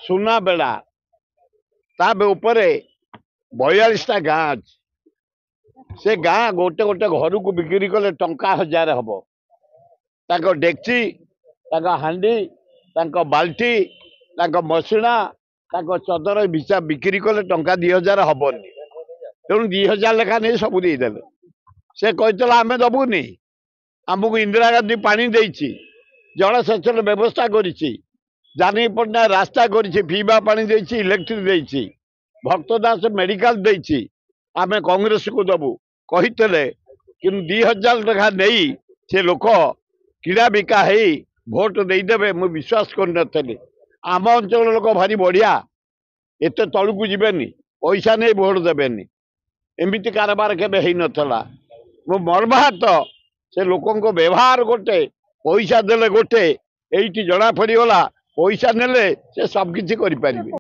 सुना बेड़ा ता ऊपर 42टा गाँ अच्छी से गाँ गोटे गोटे घर को बिक्री कले टंका 1000 हम डेक्ची हांडी बाल्टी मसिणा चदर भिसा बिक्री कले टंका 2000 हबनी तेणु 2000 लेखा नहीं सब देदेले से कही आम दबुनी आमको इंदिरा गांधी पानी देछि जलसेचन व्यवस्था करिछि जानी पट्टनायक रास्ता करिछि पीवा पानी देछि इलेक्ट्रिक देछि भक्तदास मेडिकल देछि आमे कांग्रेस को दबु कहितले कि 2000 लेखा नहीं से लोक किड़ा बिका है भोट देदेवे मु विश्वास कर आम अंचल लोक भारी बढ़िया एत तलू जीवेनि पैसा नहीं भोट देवेनि एमती कारबार केबे नथला मो मर्माहत से लोकों व्यवहार गोटे पैसा देले गोटे एठी जना पड़गला पैसा नेले से सब किछि करि परिबे।